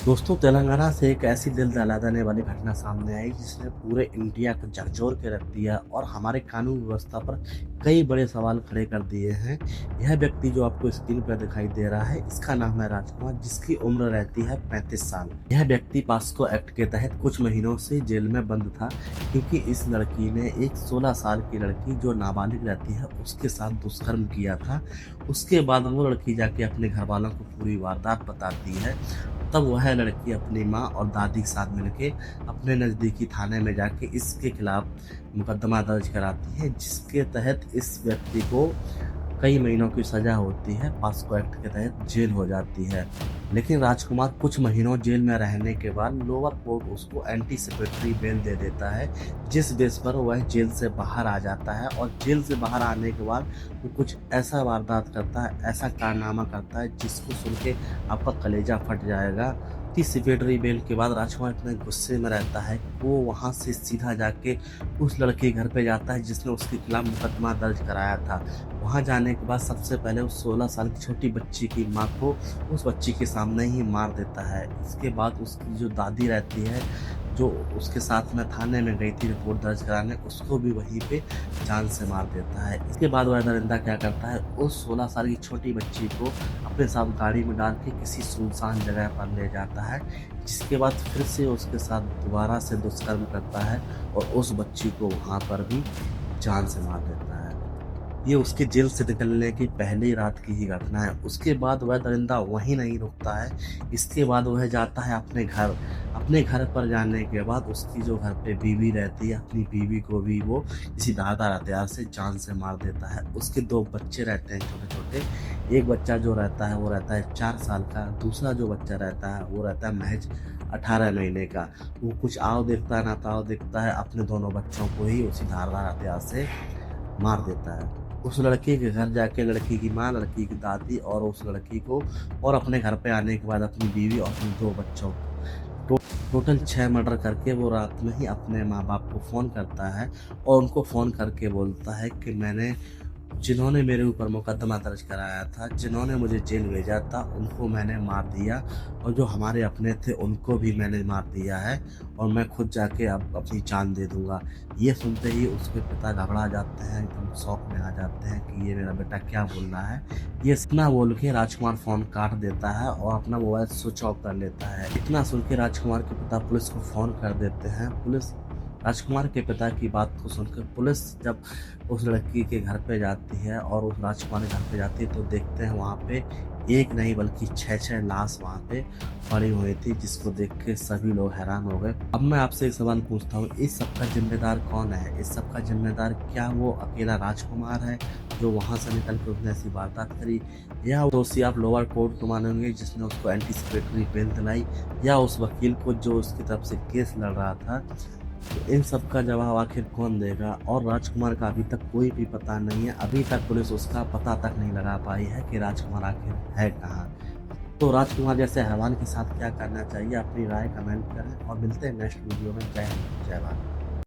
दोस्तों, तेलंगाना से एक ऐसी दिल दहला देने वाली घटना सामने आई जिसने पूरे इंडिया को झकझोर के रख दिया और हमारे कानून व्यवस्था पर कई बड़े सवाल खड़े कर दिए हैं। यह व्यक्ति जो आपको स्क्रीन पर दिखाई दे रहा है, इसका नाम है राजकुमार, जिसकी उम्र रहती है 35 साल। यह व्यक्ति पास्को एक्ट के तहत कुछ महीनों से जेल में बंद था, क्योंकि इस लड़की ने एक 16 साल की लड़की जो नाबालिग रहती है उसके साथ दुष्कर्म किया था। उसके बाद वो लड़की जाके अपने घर वालों को पूरी वारदात बताती है। तब वह लड़की अपनी माँ और दादी के साथ मिलके अपने नज़दीकी थाने में जाके इसके खिलाफ मुकदमा दर्ज कराती है, जिसके तहत इस व्यक्ति को कई महीनों की सज़ा होती है। पॉस्को एक्ट के तहत जेल हो जाती है। लेकिन राजकुमार कुछ महीनों जेल में रहने के बाद लोअर कोर्ट उसको एंटीसिपेटरी बेल दे देता है, जिस बेस पर वह जेल से बाहर आ जाता है। और जेल से बाहर आने के बाद वो कुछ ऐसा वारदात करता है, ऐसा कारनामा करता है जिसको सुन के आपका कलेजा फट जाएगा। एंटीसिपेटरी बेल के बाद राजकुमार इतने गुस्से में रहता है कि वो वहाँ से सीधा जाके उस लड़के के घर पे जाता है जिसने उसके खिलाफ मुकदमा दर्ज कराया था। वहाँ जाने के बाद सबसे पहले उस 16 साल की छोटी बच्ची की माँ को उस बच्ची के सामने ही मार देता है। इसके बाद उसकी जो दादी रहती है, जो उसके साथ में थाने में गई थी रिपोर्ट दर्ज कराने, उसको भी वहीं पे जान से मार देता है। इसके बाद वह दरिंदा क्या करता है, उस 16 साल की छोटी बच्ची को अपने साथ गाड़ी में डाल के किसी सुनसान जगह पर ले जाता है, जिसके बाद फिर से उसके साथ दोबारा से दुष्कर्म करता है और उस बच्ची को वहाँ पर भी जान से मार देता है। ये उसके जेल से निकलने की पहली रात की ही घटना है। उसके बाद वह दरिंदा वहीं नहीं रुकता है। इसके बाद वह जाता है अपने घर। अपने घर पर जाने के बाद उसकी जो घर पे बीवी रहती है, अपनी बीवी को भी वो किसी धारदार हथियार से जान से मार देता है। उसके 2 बच्चे रहते हैं छोटे-छोटे। एक बच्चा जो रहता है वो रहता है 4 साल का, दूसरा जो बच्चा रहता है वो रहता है महज़ 18 महीने का। वो कुछ आओ देखता है ना ताओ देखता है, अपने दोनों बच्चों को ही उसी धारदार हथियार से मार देता है। उस लड़के के घर जाके लड़की की माँ, लड़की की दादी और उस लड़की को और अपने घर पे आने के बाद अपनी बीवी और अपने 2 बच्चों को टोटल 6 मर्डर करके वो रात में ही अपने माँ-बाप को फ़ोन करता है और उनको फ़ोन करके बोलता है कि जिन्होंने मेरे ऊपर मुकदमा दर्ज कराया था, जिन्होंने मुझे जेल भेजा था, उनको मैंने मार दिया और जो हमारे अपने थे उनको भी मैंने मार दिया है और मैं खुद जाके अब अपनी जान दे दूँगा। ये सुनते ही उसके पिता घबरा जाते हैं, एकदम शॉक में आ जाते हैं कि ये मेरा बेटा क्या बोल रहा है। ये इतना बोल के राजकुमार फ़ोन काट देता है और अपना मोबाइल स्विच ऑफ कर लेता है। इतना सुन के राजकुमार के पिता पुलिस को फ़ोन कर देते हैं। पुलिस राजकुमार के पिता की बात को सुनकर पुलिस जब उस लड़की के घर पे जाती है और उस राजकुमार के घर पे जाती है तो देखते हैं वहाँ पे एक नहीं बल्कि 6-6 लाश वहाँ पे पड़ी हुई थी, जिसको देख के सभी लोग हैरान हो गए। अब मैं आपसे एक सवाल पूछता हूँ, इस सब का ज़िम्मेदार कौन है? इस सब का ज़िम्मेदार क्या वो अकेला राजकुमार है जो वहाँ से निकल के उसने ऐसी वारदात करी, या दोषी आप लोअर कोर्ट को मानेंगे जिसने उसको एंटीसिपेटरी बेल दिलाई, या उस वकील को जो उसकी तरफ से केस लड़ रहा था? तो इन सब का जवाब आखिर कौन देगा? और राजकुमार का अभी तक कोई भी पता नहीं है। अभी तक पुलिस उसका पता तक नहीं लगा पाई है कि राजकुमार आखिर है कहाँ। तो राजकुमार जैसे हैवान के साथ क्या करना चाहिए? अपनी राय कमेंट करें और मिलते हैं नेक्स्ट वीडियो में। जय हिंद, जय भारत।